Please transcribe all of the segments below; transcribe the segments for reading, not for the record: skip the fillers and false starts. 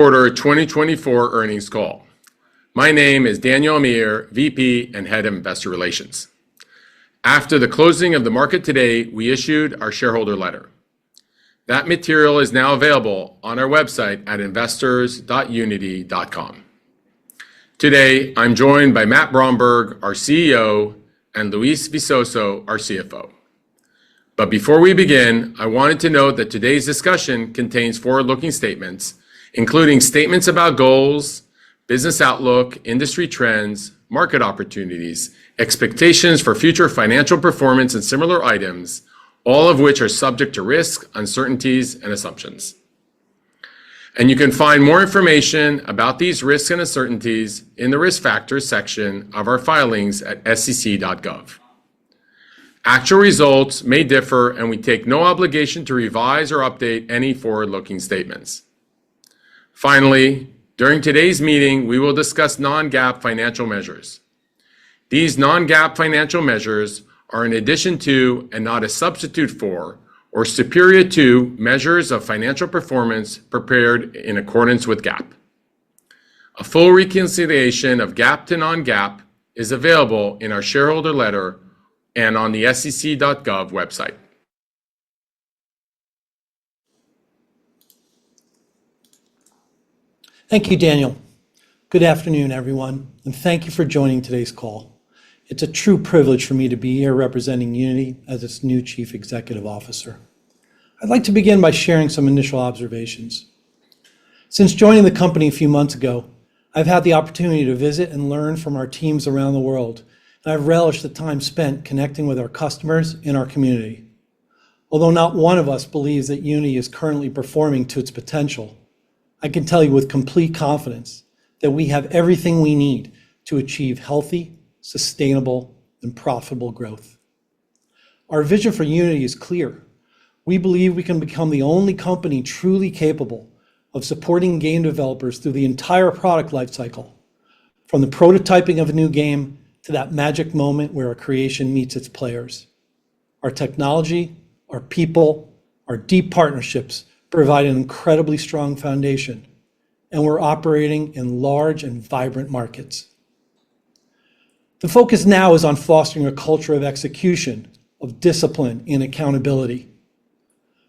Quarter 2024 earnings call. My name is Daniel Amir, VP and Head of Investor Relations. After the closing of the market today, we issued our shareholder letter. That material is now available on our website at investors.unity.com. Today, I'm joined by Matt Bromberg, our CEO, and Luis Visoso, our CFO. But before we begin, I wanted to note that today's discussion contains forward-looking statements, including statements about goals, business outlook, industry trends, market opportunities, expectations for future financial performance, and similar items, all of which are subject to risk, uncertainties, and assumptions. And you can find more information about these risks and uncertainties in the Risk Factors section of our filings at sec.gov. Actual results may differ, and we take no obligation to revise or update any forward-looking statements. Finally, during today's meeting, we will discuss non-GAAP financial measures. These non-GAAP financial measures are in addition to and not a substitute for or superior to measures of financial performance prepared in accordance with GAAP. A full reconciliation of GAAP to non-GAAP is available in our shareholder letter and on the sec.gov website. Thank you, Daniel. Good afternoon, everyone, and thank you for joining today's call. It's a true privilege for me to be here representing Unity as its new Chief Executive Officer. I'd like to begin by sharing some initial observations. Since joining the company a few months ago, I've had the opportunity to visit and learn from our teams around the world, and I've relished the time spent connecting with our customers in our community. Although not one of us believes that Unity is currently performing to its potential, I can tell you with complete confidence that we have everything we need to achieve healthy, sustainable, and profitable growth. Our vision for Unity is clear. We believe we can become the only company truly capable of supporting game developers through the entire product lifecycle, from the prototyping of a new game to that magic moment where a creation meets its players. Our technology, our people, our deep partnerships provide an incredibly strong foundation, and we're operating in large and vibrant markets. The focus now is on fostering a culture of execution, of discipline, and accountability.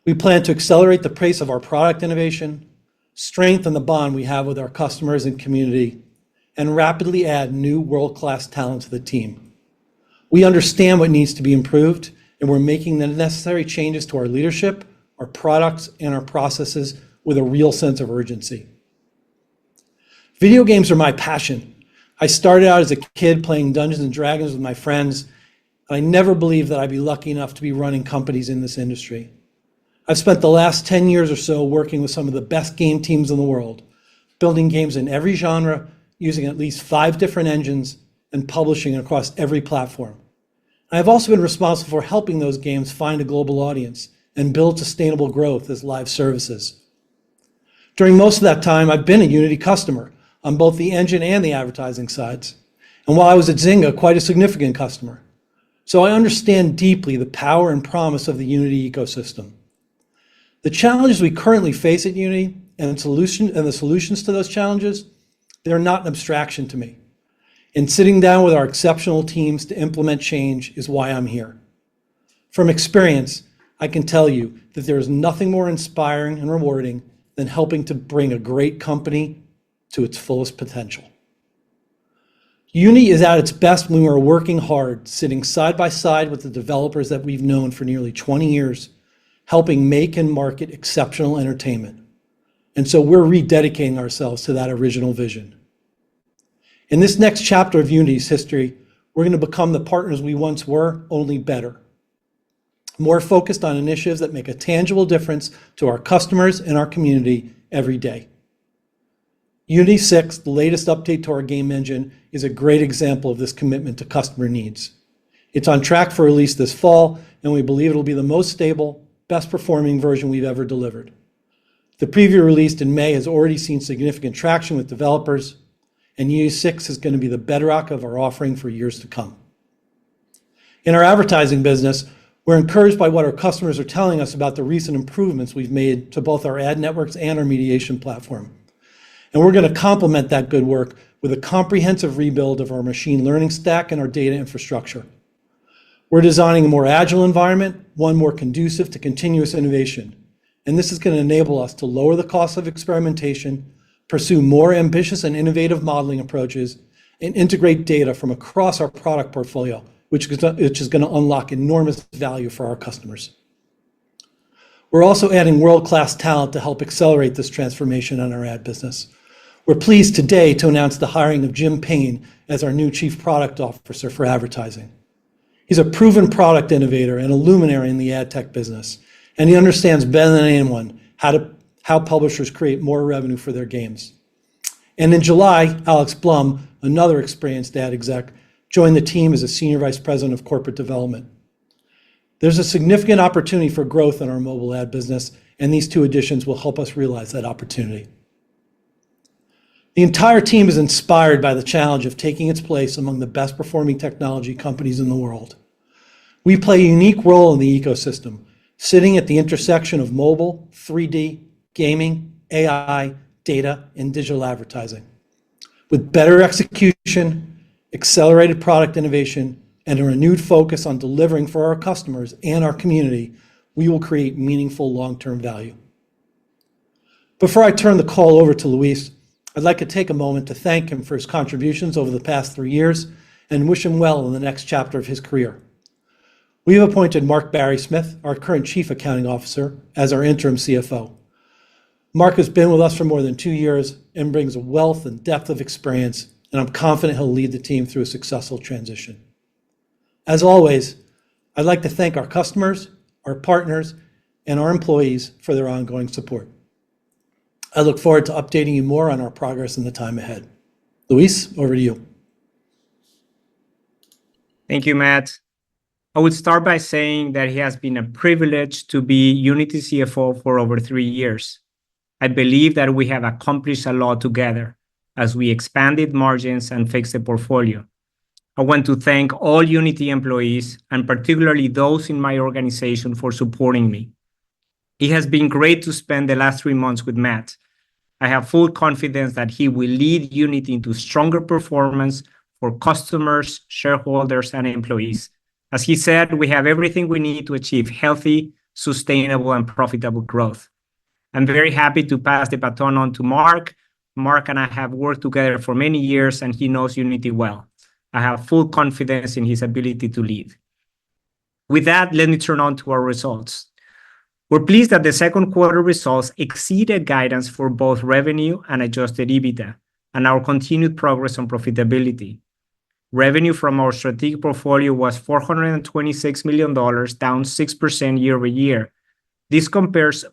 We plan to accelerate the pace of our product innovation, strengthen the bond we have with our customers and community, and rapidly add new world-class talent to the team. We understand what needs to be improved, and we're making the necessary changes to our leadership, our products, and our processes with a real sense of urgency. Video games are my passion. I started out as a kid playing Dungeons and Dragons with my friends, and I never believed that I'd be lucky enough to be running companies in this industry. I've spent the last 10 years or so working with some of the best game teams in the world, building games in every genre, using at least 5 different engines, and publishing across every platform. I've also been responsible for helping those games find a global audience and build sustainable growth as live services. During most of that time, I've been a Unity customer on both the engine and the advertising sides, and while I was at Zynga, quite a significant customer. So I understand deeply the power and promise of the Unity ecosystem. The challenges we currently face at Unity and the solutions to those challenges, they're not an abstraction to me. And sitting down with our exceptional teams to implement change is why I'm here. From experience, I can tell you that there is nothing more inspiring and rewarding than helping to bring a great company to its fullest potential. Unity is at its best when we're working hard, sitting side by side with the developers that we've known for nearly 20 years, helping make and market exceptional entertainment. And so we're rededicating ourselves to that original vision. In this next chapter of Unity's history, we're going to become the partners we once were, only better. More focused on initiatives that make a tangible difference to our customers and our community every day. Unity 6, the latest update to our game engine, is a great example of this commitment to customer needs. It's on track for release this fall, and we believe it'll be the most stable, best performing version we've ever delivered. The preview released in May has already seen significant traction with developers, and Unity 6 is going to be the bedrock of our offering for years to come. In our advertising business, we're encouraged by what our customers are telling us about the recent improvements we've made to both our ad networks and our mediation platform. And we're going to complement that good work with a comprehensive rebuild of our machine learning stack and our data infrastructure. We're designing a more agile environment, one more conducive to continuous innovation. And this is going to enable us to lower the cost of experimentation, pursue more ambitious and innovative modeling approaches, and integrate data from across our product portfolio, which is going to unlock enormous value for our customers. We're also adding world-class talent to help accelerate this transformation in our ad business. We're pleased today to announce the hiring of Jim Payne as our new Chief Product Officer for advertising. He's a proven product innovator and a luminary in the ad tech business, and he understands better than anyone how publishers create more revenue for their games. And in July, Alex Blum, another experienced ad exec, joined the team as a Senior Vice President of Corporate Development. There's a significant opportunity for growth in our mobile ad business, and these two additions will help us realize that opportunity. The entire team is inspired by the challenge of taking its place among the best performing technology companies in the world. We play a unique role in the ecosystem, sitting at the intersection of mobile, 3D, gaming, AI, data, and digital advertising. With better execution, accelerated product innovation, and a renewed focus on delivering for our customers and our community, we will create meaningful long-term value. Before I turn the call over to Luis, I'd like to take a moment to thank him for his contributions over the past 3 years and wish him well in the next chapter of his career. We have appointed Mark Barry Smith, our current Chief Accounting Officer, as our interim CFO. Mark has been with us for more than 2 years and brings a wealth and depth of experience, and I'm confident he'll lead the team through a successful transition. As always, I'd like to thank our customers, our partners, and our employees for their ongoing support. I look forward to updating you more on our progress in the time ahead. Luis, over to you. Thank you, Matt. I would start by saying that it has been a privilege to be Unity CFO for over 3 years. I believe that we have accomplished a lot together as we expanded margins and fixed the portfolio. I want to thank all Unity employees, and particularly those in my organization, for supporting me. It has been great to spend the last 3 months with Matt. I have full confidence that he will lead Unity into stronger performance for customers, shareholders, and employees. As he said, we have everything we need to achieve healthy, sustainable, and profitable growth. I'm very happy to pass the baton on to Mark. Mark and I have worked together for many years, and he knows Unity well. I have full confidence in his ability to lead. With that, let me turn on to our results. We're pleased that the second quarter results exceeded guidance for both revenue and adjusted EBITDA, and our continued progress on profitability. Revenue from our strategic portfolio was $426 million, down 6% year over year. This compares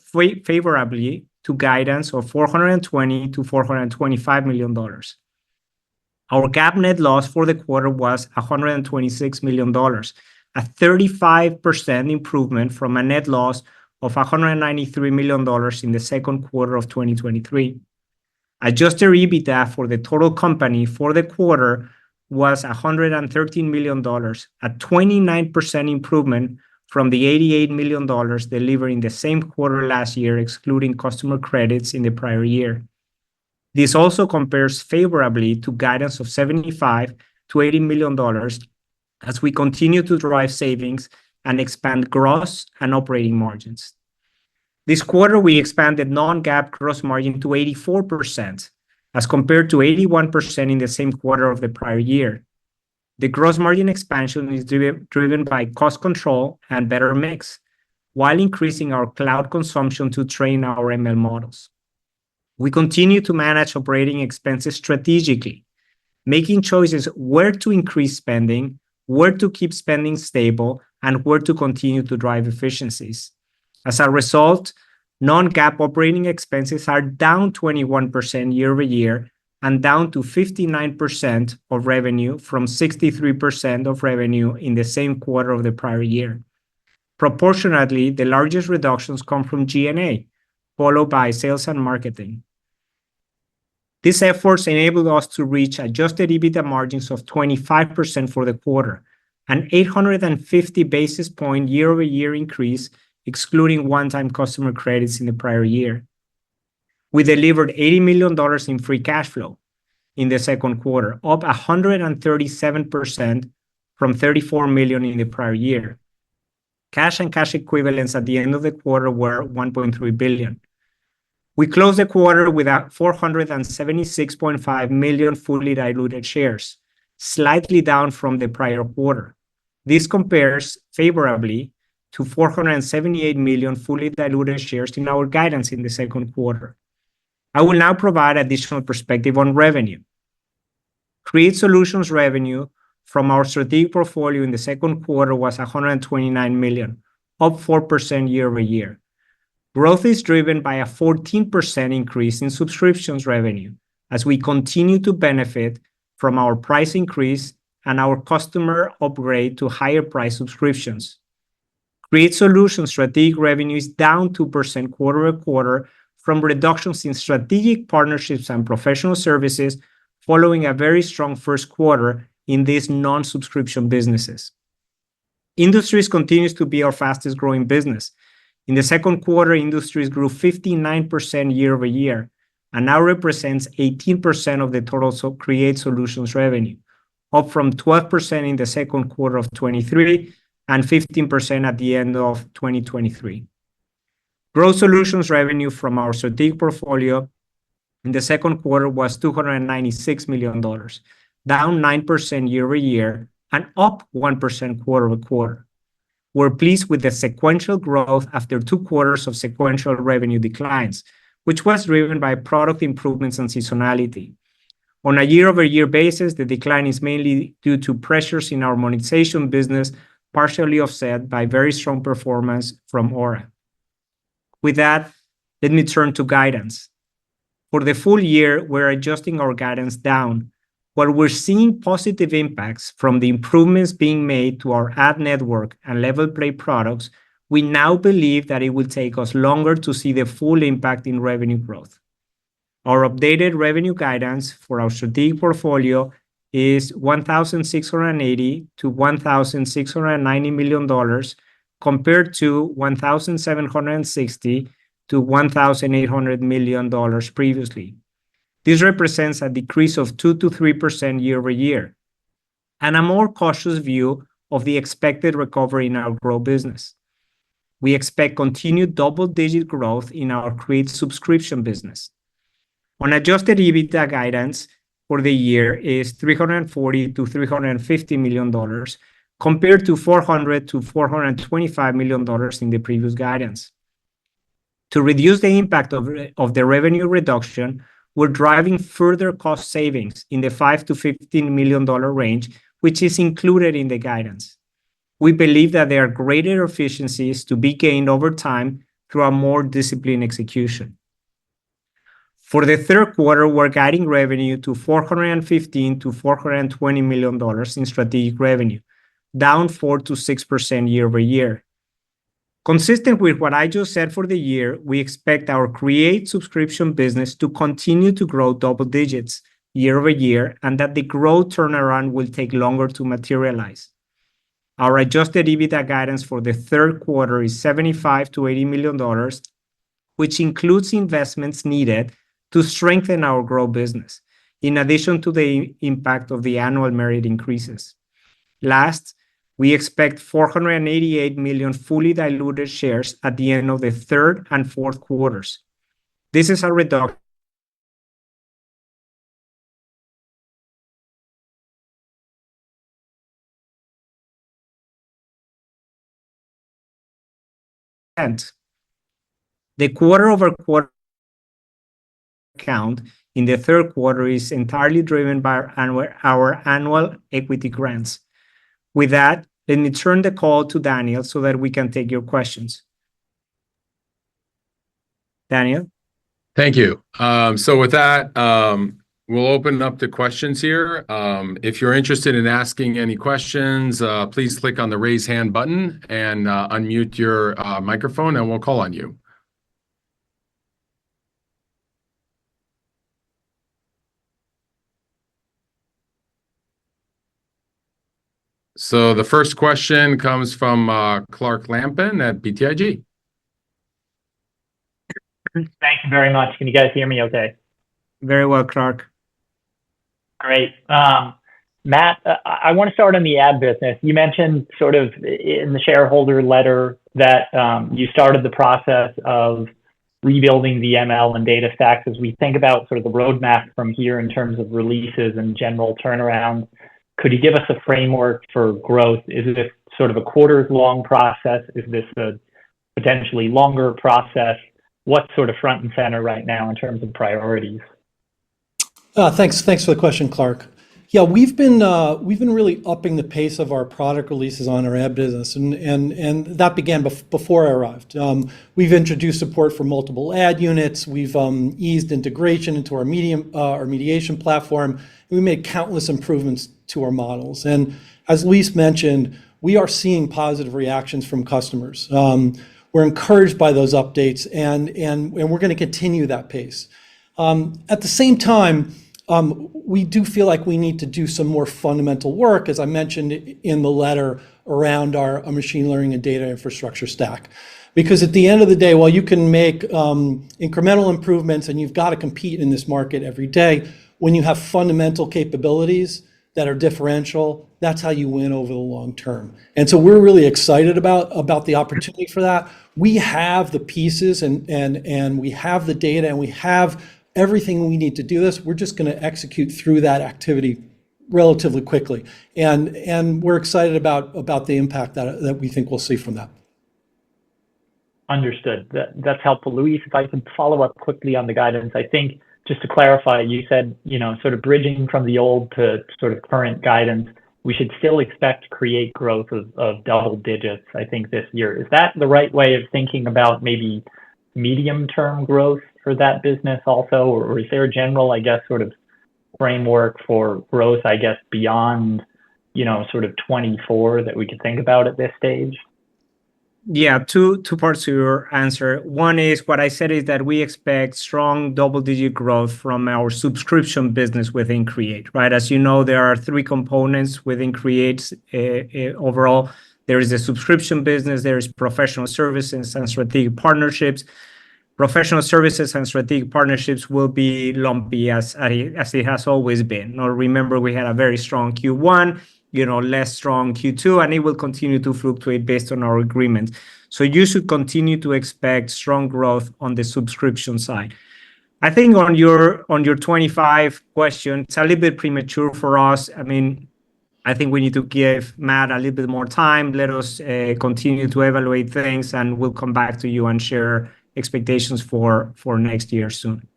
favorably to guidance of $420 to $425 million. Our GAAP net loss for the quarter was $126 million, a 35% improvement from a net loss of $193 million in the second quarter of 2023. Adjusted EBITDA for the total company for the quarter was $113 million, a 29% improvement from the $88 million delivered in the same quarter last year, excluding customer credits in the prior year. This also compares favorably to guidance of $75 to $80 million as we continue to drive savings and expand gross and operating margins. This quarter, we expanded non-GAAP gross margin to 84%, as compared to 81% in the same quarter of the prior year. The gross margin expansion is driven by cost control and better mix, while increasing our cloud consumption to train our ML models. We continue to manage operating expenses strategically, making choices where to increase spending, where to keep spending stable, and where to continue to drive efficiencies. As a result, non-GAAP operating expenses are down 21% year over year and down to 59% of revenue from 63% of revenue in the same quarter of the prior year. Proportionately, the largest reductions come from G&A, followed by sales and marketing. These efforts enabled us to reach adjusted EBITDA margins of 25% for the quarter, an 850 basis point year-over-year increase, excluding one-time customer credits in the prior year. We delivered $80 million in free cash flow in the second quarter, up 137% from $34 million in the prior year. Cash and cash equivalents at the end of the quarter were $1.3 billion. We closed the quarter with 476.5 million fully diluted shares, slightly down from the prior quarter. This compares favorably to 478 million fully diluted shares in our guidance in the second quarter. I will now provide additional perspective on revenue. Create Solutions revenue from our strategic portfolio in the second quarter was $129 million, up 4% year-over-year. Growth is driven by a 14% increase in subscriptions revenue as we continue to benefit from our price increase and our customer upgrade to higher price subscriptions. Create Solutions strategic revenue is down 2% quarter-over-quarter from reductions in strategic partnerships and professional services following a very strong first quarter in these non-subscription businesses. Industries continues to be our fastest growing business. In the second quarter, Industries grew 59% year-over-year and now represents 18% of the total Create Solutions revenue, up from 12% in the second quarter of 2023 and 15% at the end of 2023. Growth Solutions revenue from our strategic portfolio in the second quarter was $296 million, down 9% year-over-year and up 1% quarter-over-quarter. We're pleased with the sequential growth after 2 quarters of sequential revenue declines, which was driven by product improvements and seasonality. On a year-over-year basis, the decline is mainly due to pressures in our monetization business, partially offset by very strong performance from Aura. With that, let me turn to guidance. For the full year, we're adjusting our guidance down. While we're seeing positive impacts from the improvements being made to our ad network and LevelPlay products, we now believe that it will take us longer to see the full impact in revenue growth. Our updated revenue guidance for our strategic portfolio is $1,680 to $1,690 million compared to $1,760 to $1,800 million previously. This represents a decrease of 2 to 3% year-over-year and a more cautious view of the expected recovery in our growth business. We expect continued double-digit growth in our Create subscription business. On adjusted EBITDA guidance for the year is $340 to $350 million compared to $400 to $425 million in the previous guidance. To reduce the impact of the revenue reduction, we're driving further cost savings in the $5 to $15 million range, which is included in the guidance. We believe that there are greater efficiencies to be gained over time through a more disciplined execution. For the third quarter, we're guiding revenue to $415 to $420 million in strategic revenue, down 4 to 6% year-over-year. Consistent with what I just said for the year, we expect our Create subscription business to continue to grow double digits year-over-year and that the growth turnaround will take longer to materialize. Our adjusted EBITDA guidance for the third quarter is $75 to $80 million, which includes investments needed to strengthen our growth business, in addition to the impact of the annual merit increases. Last, we expect 488 million fully diluted shares at the end of the third and fourth quarters. This is a reduction the quarter-over-quarter count in the third quarter is entirely driven by our annual equity grants. With that, let me turn the call to Daniel so that we can take your questions. Daniel? Thank you. So with that, we'll open up to questions here. If you're interested in asking any questions, please click on the raise hand button and unmute your microphone and we'll call on you. So the first question comes from Clark Lampen at BTIG. Thank you very much. Can you guys hear me okay? Very well, Clark. Great. Matt, I want to start on the ad business. You mentioned sort of in the shareholder letter that you started the process of rebuilding the ML and data stacks. As we think about sort of the roadmap from here in terms of releases and general turnaround, could you give us a framework for growth? Is this sort of a quarters long process? Is this a potentially longer process? What's sort of front and center right now in terms of priorities? Thanks for the question, Clark. Yeah, we've been really upping the pace of our product releases on our ad business, and that began before I arrived. We've introduced support for multiple ad units. We've eased integration into our mediation platform. And we made countless improvements to our models. And as Luis mentioned, we are seeing positive reactions from customers. We're encouraged by those updates, and we're going to continue that pace. At the same time, we do feel like we need to do some more fundamental work, as I mentioned in the letter, around our machine learning and data infrastructure stack. Because at the end of the day, while you can make incremental improvements and you've got to compete in this market every day, when you have fundamental capabilities that are differential, that's how you win over the long term. And so we're really excited about the opportunity for that. We have the pieces and we have the data and we have everything we need to do this. We're just going to execute through that activity relatively quickly. And we're excited about the impact that we think we'll see from that. Understood. That's helpful. Luis, if I could follow up quickly on the guidance, I think just to clarify, you said, sort of bridging from the old to sort of current guidance, we should still expect Create growth of double digits, I think, this year. Is that the right way of thinking about maybe medium-term growth for that business also? Or is there a general, I guess, sort of framework for growth, I guess, beyond, sort of 24 that we could think about at this stage? Yeah, two parts to your answer. One is what I said is that we expect strong double-digit growth from our subscription business within Create, right? As you know, there are three components within Create overall. There is a subscription business, there is professional services and strategic partnerships. Professional services and strategic partnerships will be lumpy as it has always been. Now, remember, we had a very strong Q1, less strong Q2, and it will continue to fluctuate based on our agreements. So you should continue to expect strong growth on the subscription side. I think on your 25 question, it's a little bit premature for us. I mean, I think we need to give Matt a little bit more time. Let us continue to evaluate things, and we'll come back to you and share expectations for next year soon.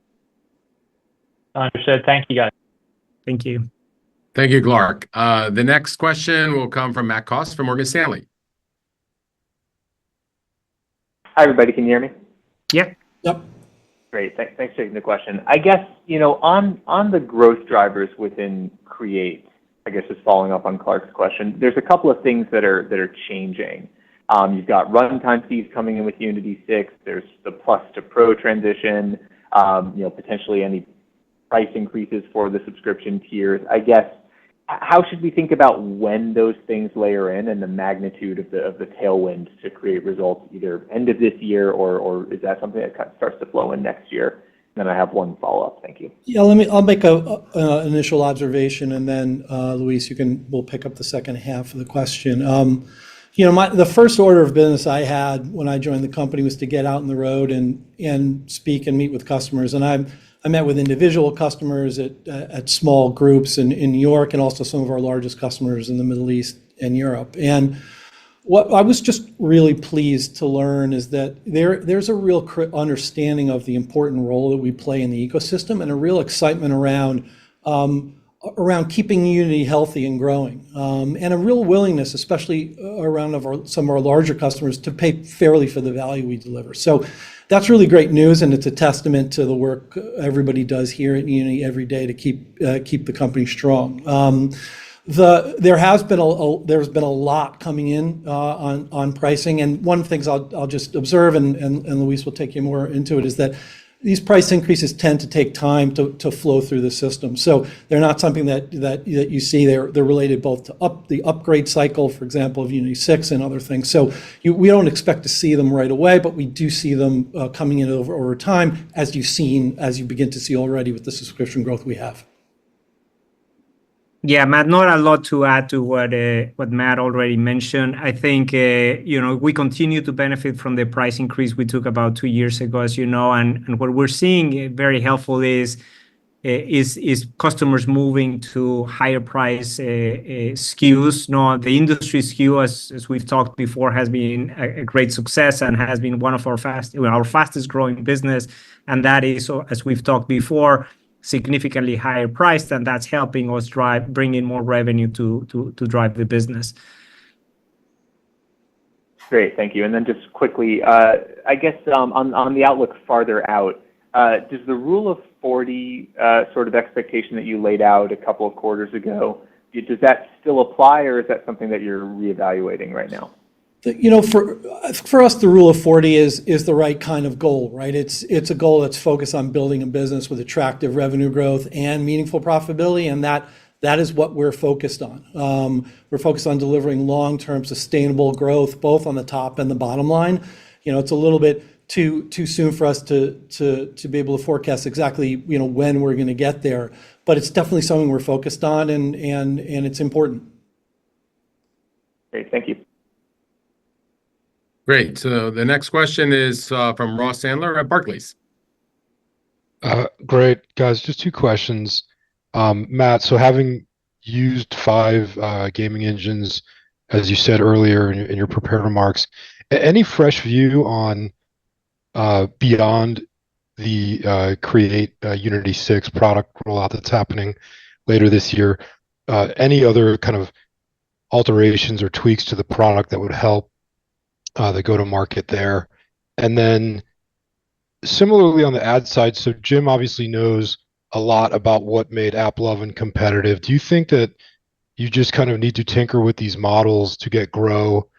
Understood. Thank you, guys. Thank you. Thank you, Clark. The next question will come from Matt Cost from Morgan Stanley. Hi, everybody. Can you hear me? Yeah. Yep. Great. Thanks for taking the question. I guess, on the growth drivers within Create, I guess just following up on Clark's question, there's a couple of things that are changing. You've got runtime fees coming in with Unity 6. There's the Plus to Pro transition, potentially any price increases for the subscription tiers. I guess, how should we think about when those things layer in and the magnitude of the tailwind to Create results, either end of this year or is that something that kind of starts to flow in next year? And then I have one follow-up. Thank you. Yeah, I'll make an initial observation, and then Luis, we'll pick up the second half of the question. The first order of business I had when I joined the company was to get out on the road and speak and meet with customers. And I met with individual customers at small groups in New York, and also some of our largest customers in the Middle East and Europe. And what I was just really pleased to learn is that there's a real understanding of the important role that we play in the ecosystem, and a real excitement around keeping Unity healthy and growing, and a real willingness, especially around some of our larger customers, to pay fairly for the value we deliver. So that's really great news, and it's a testament to the work everybody does here at Unity every day to keep the company strong. There's been a lot coming in on pricing, and one of the things I'll just observe, and Luis will take you more into it, is that these price increases tend to take time to flow through the system. So they're not something that you see. They're related both to the upgrade cycle, for example, of Unity 6 and other things. So we don't expect to see them right away, but we do see them coming in over time, as you begin to see already with the subscription growth we have. Yeah, Matt, not a lot to add to what Matt already mentioned. I think we continue to benefit from the price increase we took about 2 years ago, as you know, and what we're seeing very helpful is customers moving to higher price SKUs. No, the industry SKU, as we've talked before, has been a great success and has been one of our fastest growing business, and that is, as we've talked before, significantly higher priced, and that's helping us bring in more revenue to drive the business. Great, thank you. And then just quickly, I guess on the outlook farther out, does the rule of 40 sort of expectation that you laid out a couple of quarters ago, does that still apply, or is that something that you're reevaluating right now? For us, the rule of 40 is the right kind of goal, right? It's a goal that's focused on building a business with attractive revenue growth and meaningful profitability, and that is what we're focused on. We're focused on delivering long-term sustainable growth, both on the top and the bottom line. It's a little bit too soon for us to be able to forecast exactly when we're going to get there, but it's definitely something we're focused on, and it's important. Great, thank you. Great. So the next question is from Ross Sandler at Barclays. Great, guys. Just 2 questions. Matt, so having used 5 gaming engines, as you said earlier in your prepared remarks, any fresh view on beyond the Create Unity 6 product rollout that's happening later this year? Any other kind of alterations or tweaks to the product that would help the go-to-market there? And then similarly on the ad side, so Jim obviously knows a lot about what made AppLovin competitive. Do you think that you just kind of need to tinker with these models to get Grow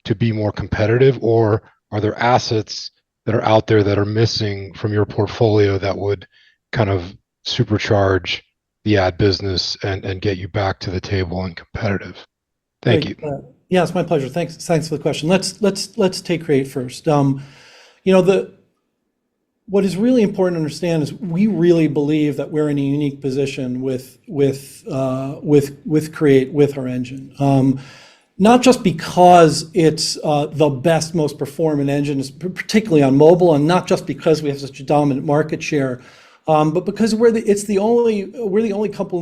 to be more competitive, or are there assets that are out there that are missing from your portfolio that would kind of supercharge the ad business and get you back to the table and competitive? Thank you. Yeah, it's my pleasure. Thanks for the question. Let's take Create first. What is really important to understand is we really believe that we're in a unique position with Create, with our engine. Not just because it's the best, most performant engine, particularly on mobile, and not just because we have such a dominant market share, but because we're the only company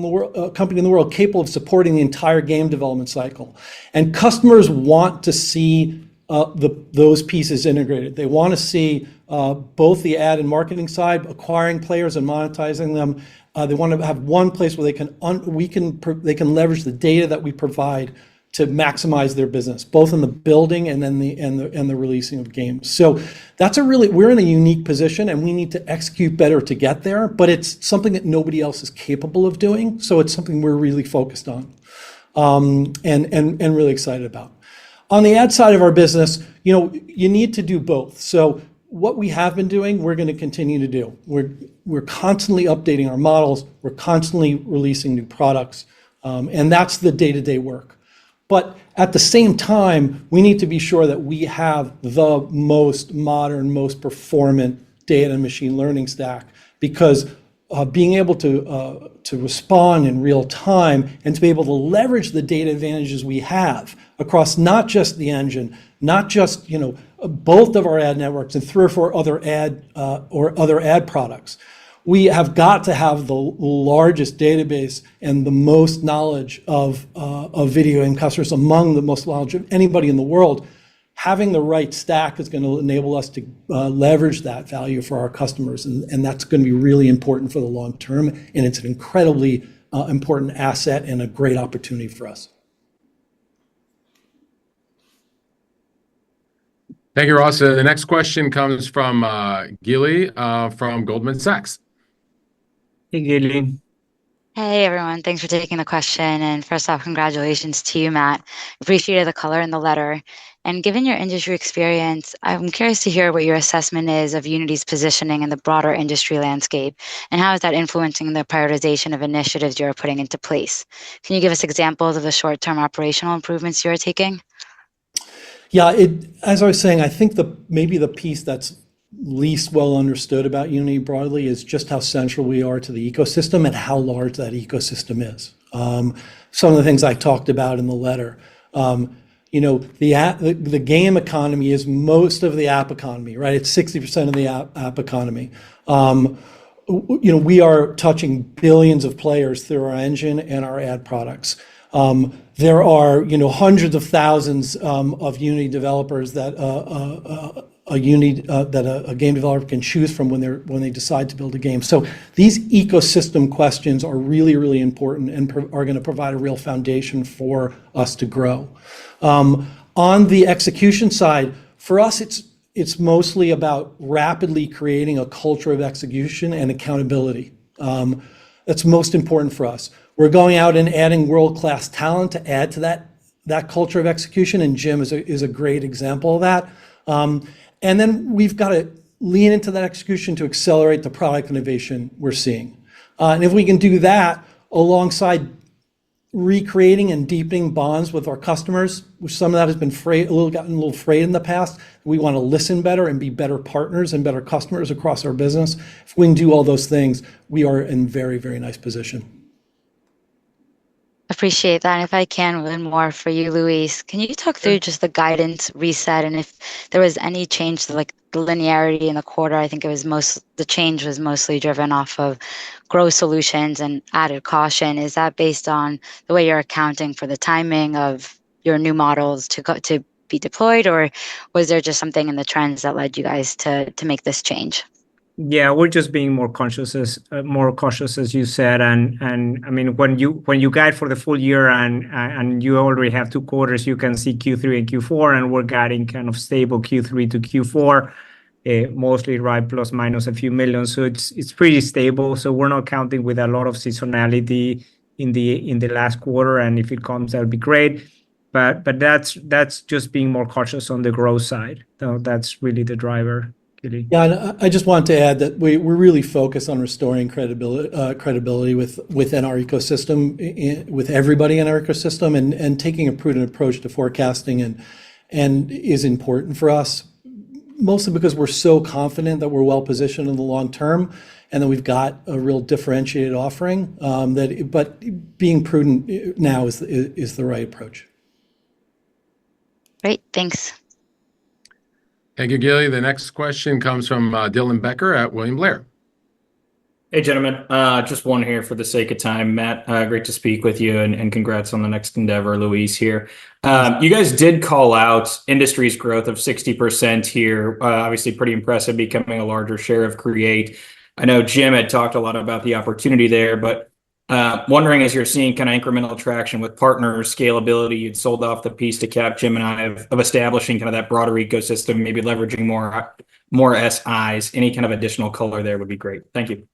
in the world capable of supporting the entire game development cycle, and customers want to see those pieces integrated. They want to see both the ad and marketing side, acquiring players and monetizing them. They want to have one place where they can leverage the data that we provide to maximize their business, both in the building and then the releasing of games. So we're in a unique position, and we need to execute better to get there. But it's something that nobody else is capable of doing. So it's something we're really focused on, and really excited about. On the ad side of our business, you need to do both. So what we have been doing, we're going to continue to do. We're constantly updating our models. We're constantly releasing new products, and that's the day-to-day work. But at the same time, we need to be sure that we have the most modern, most performant data and machine learning stack, because being able to respond in real time and to be able to leverage the data advantages we have across not just the engine, not just both of our ad networks and 3 or 4 other ad products. We have got to have the largest database and the most knowledge of video game customers, among the most knowledge of anybody in the world. Having the right stack is going to enable us to leverage that value for our customers, and that's going to be really important for the long term, and it's an incredibly important asset and a great opportunity for us. Thank you, Ross. The next question comes from Gili from Goldman Sachs. Hey, Gillian. Hey everyone, thanks for taking the question. And first off, congratulations to you, Matt. Appreciated the color in the letter. And given your industry experience, I'm curious to hear what your assessment is of Unity's positioning in the broader industry landscape, and how is that influencing the prioritization of initiatives you're putting into place? Can you give us examples of the short-term operational improvements you're taking? Yeah, as I was saying, I think maybe the piece that's least well understood about Unity broadly is just how central we are to the ecosystem and how large that ecosystem is. Some of the things I talked about in the letter. The game economy is most of the app economy, right? It's 60% of the app economy. We are touching billions of players through our engine and our ad products. There are, hundreds of thousands of Unity developers that a game developer can choose from when they decide to build a game. So these ecosystem questions are really, really important and are going to provide a real foundation for us to grow. On the execution side, for us, it's mostly about rapidly creating a culture of execution and accountability. That's most important for us. We're going out and adding world-class talent to add to that culture of execution, and Jim is a great example of that. And then we've got to lean into that execution to accelerate the product innovation we're seeing. And if we can do that alongside recreating and deepening bonds with our customers, which some of that has been gotten a little frayed in the past. We want to listen better and be better partners and better customers across our business. If we can do all those things, we are in very, very nice position. Appreciate that. And if I can, one more for you, Luis. Can you talk through just the guidance reset and if there was any change to like the linearity in the quarter? I think the change was mostly driven off of growth solutions and added caution. Is that based on the way you're accounting for the timing of your new models to be deployed, or was there just something in the trends that led you guys to make this change? Yeah, we're just being more cautious as you said, and I mean when you guide for the full year and you already have 2 quarters, you can see Q3 and Q4, and we're guiding kind of stable Q3 to Q4, mostly right plus minus a few million, so it's pretty stable. So we're not counting with a lot of seasonality in the last quarter, and if it comes, that'll be great. But that's just being more cautious on the growth side. So that's really the driver. Yeah, and I just wanted to add that we're really focused on restoring credibility within our ecosystem, with everybody in our ecosystem, and taking a prudent approach to forecasting and is important for us, mostly because we're so confident that we're well positioned in the long term and that we've got a real differentiated offering. But being prudent now is the right approach. Great, thanks. Thank you, Gilly. The next question comes from Dylan Becker at William Blair. Hey, gentlemen. Just one here for the sake of time. Matt, great to speak with you, and congrats on the next endeavor, Luis, here. You guys did call out industry's growth of 60% here. Obviously, pretty impressive, becoming a larger share of Create. I know Jim had talked a lot about the opportunity there, but wondering, as you're seeing kind of incremental traction with partners, scalability, you'd sold off the piece to Capgemini of establishing kind of that broader ecosystem, maybe leveraging more SIs. Any kind of additional color there would be great. Thank you.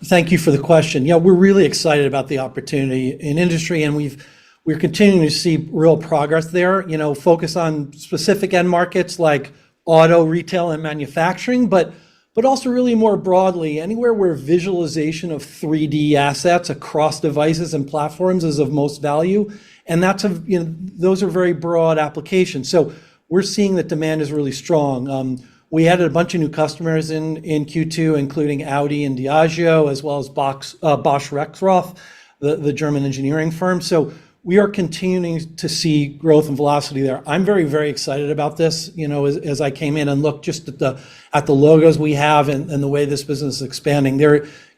Thank you for the question. Yeah, we're really excited about the opportunity in industry, and we're continuing to see real progress there. Focus on specific end markets like auto, retail, and manufacturing, but also really more broadly, anywhere where visualization of 3D assets across devices and platforms is of most value, and those are very broad applications. So we're seeing that demand is really strong. We added a bunch of new customers in Q2, including Audi and Diageo, as well as Bosch Rexroth, the German engineering firm. So we are continuing to see growth and velocity there. I'm very, very excited about this. As I came in and looked just at the logos we have and the way this business is expanding.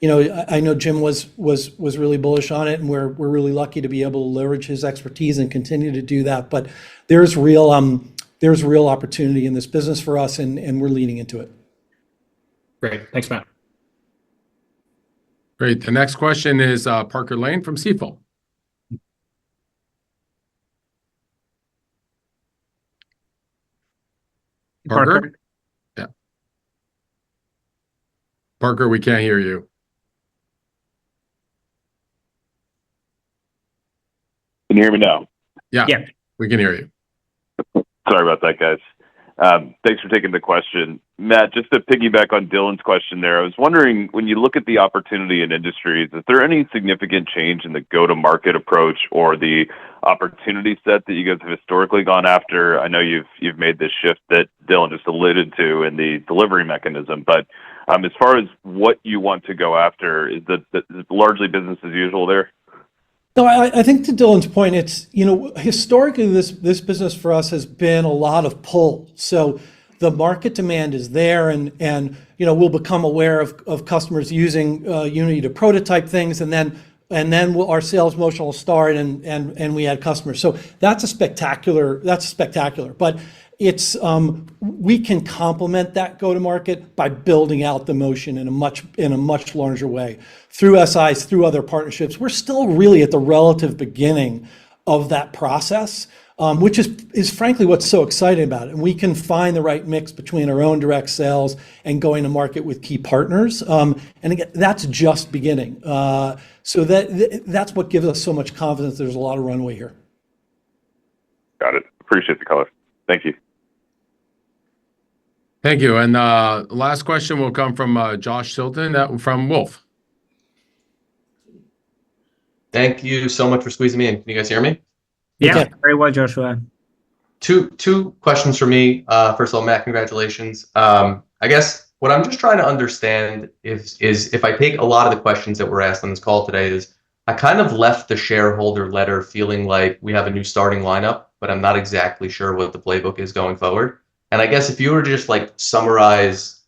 I know Jim was really bullish on it, and we're really lucky to be able to leverage his expertise and continue to do that. But there's real opportunity in this business for us, and we're leaning into it. Great. Thanks, Matt. Great. The next question is Parker Lane from Stifel. Parker? Yeah. Parker, we can't hear you. Can you hear me now? Yeah, Yeah. we can hear you. Sorry about that, guys. Thanks for taking the question. Matt, just to piggyback on Dylan's question there, I was wondering, when you look at the opportunity in industries, is there any significant change in the go-to-market approach or the opportunity set that you guys have historically gone after? I know you've made this shift that Dylan just alluded to in the delivery mechanism, but as far as what you want to go after, is that largely business as usual there? No, I think to Dylan's point, it's, historically this business for us has been a lot of pull. So the market demand is there, and we'll become aware of customers using Unity to prototype things, and then our sales motion will start, and we add customers. So that's spectacular. But it's we can complement that go-to-market by building out the motion in a much larger way through SIs, through other partnerships. We're still really at the relative beginning of that process, which is frankly what's so exciting about it. And we can find the right mix between our own direct sales and going to market with key partners. And again, that's just beginning. So that's what gives us so much confidence. There's a lot of runway here. Got it. Appreciate the color. Thank you. Thank you. And last question will come from Josh Silton from Wolf. Thank you so much for squeezing me in. Can you guys hear me? Yeah, Okay. very well, Joshua. Two questions for me. First of all, Matt, congratulations. I guess what I'm just trying to understand is if I take a lot of the questions that were asked on this call today, is I kind of left the shareholder letter feeling like we have a new starting lineup, but I'm not exactly sure what the playbook is going forward. And I guess if you were to just summarize,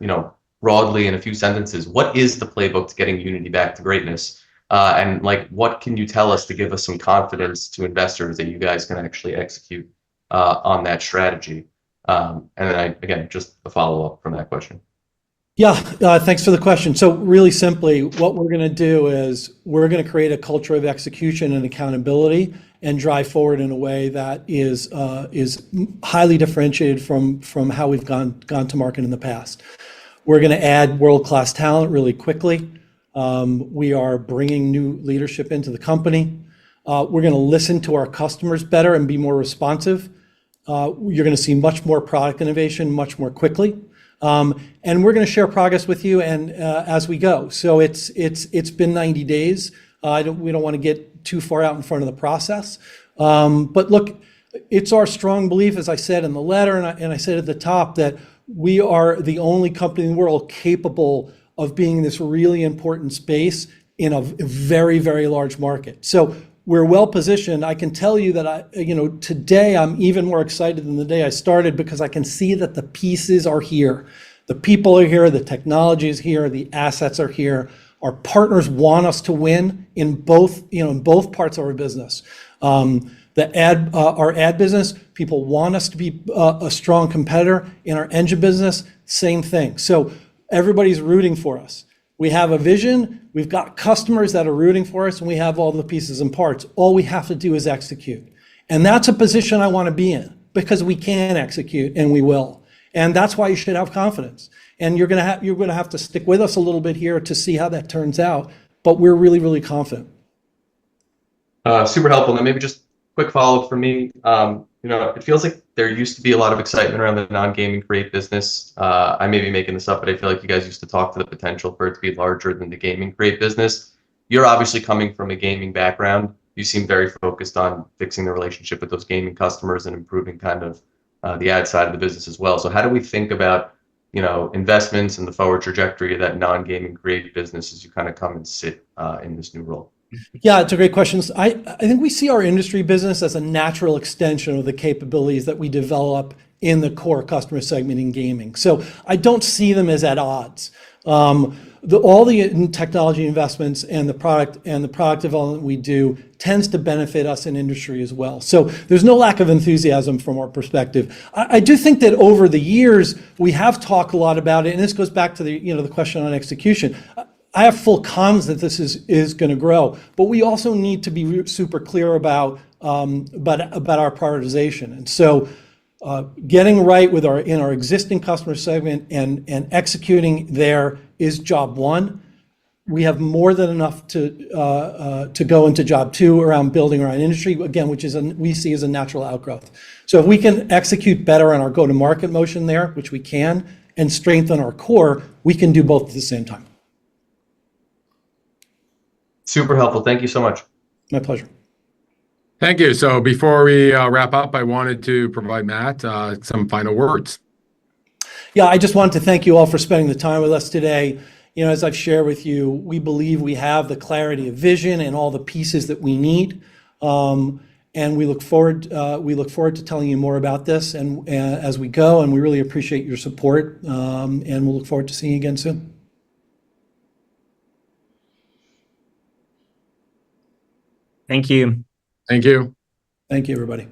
broadly in a few sentences, what is the playbook to getting Unity back to greatness? And what can you tell us to give us some confidence to investors that you guys can actually execute on that strategy? And then again, just a follow-up from that question. Yeah, thanks for the question. So really simply, what we're going to do is we're going to create a culture of execution and accountability and drive forward in a way that is highly differentiated from how we've gone to market in the past. We're going to add world-class talent really quickly. We are bringing new leadership into the company. We're going to listen to our customers better and be more responsive. You're going to see much more product innovation much more quickly. And we're going to share progress with you and as we go. So it's been 90 days. We don't want to get too far out in front of the process. But look, it's our strong belief, as I said in the letter, and I said at the top, that we are the only company in the world capable of being in this really important space in a very, very large market. So we're well positioned. I can tell you that today I'm even more excited than the day I started because I can see that the pieces are here. The people are here, the technology is here, the assets are here. Our partners want us to win in both parts of our business. Our ad business, people want us to be a strong competitor. In our engine business, same thing. So everybody's rooting for us. We have a vision, we've got customers that are rooting for us, and we have all the pieces and parts. All we have to do is execute. And that's a position I want to be in because we can execute and we will. And that's why you should have confidence. And you're going to have to stick with us a little bit here to see how that turns out, but we're really, really confident. Super helpful. And maybe just quick follow-up for me. It feels like there used to be a lot of excitement around the non-gaming create business. I may be making this up, but I feel like you guys used to talk to the potential for it to be larger than the gaming create business. You're obviously coming from a gaming background. You seem very focused on fixing the relationship with those gaming customers and improving kind of the ad side of the business as well. So how do we think about investments and the forward trajectory of that non-gaming create business as you kind of come and sit in this new role? Yeah, it's a great question. I think we see our industry business as a natural extension of the capabilities that we develop in the core customer segment in gaming. So I don't see them as at odds. All the technology investments and the product development we do tends to benefit us in industry as well. So there's no lack of enthusiasm from our perspective. I do think that over the years we have talked a lot about it, and this goes back to the question on execution. I have full confidence that this is going to grow, but we also need to be super clear about our prioritization. And so getting right in our existing customer segment and executing there is job one. we have more than enough to go into job two around building our own industry, again, which is we see as a natural outgrowth. So if we can execute better on our go-to-market motion there, which we can, and strengthen our core, we can do both at the same time. Super helpful. Thank you so much. My pleasure. Thank you. So before we wrap up, I wanted to provide Matt some final words. Yeah, I just wanted to thank you all for spending the time with us today. You know, as I've shared with you, we believe we have the clarity of vision and all the pieces that we need. And we look forward to telling you more about this and as we go, and we really appreciate your support. And we'll look forward to seeing you again soon. Thank you. Thank you. Thank you, everybody.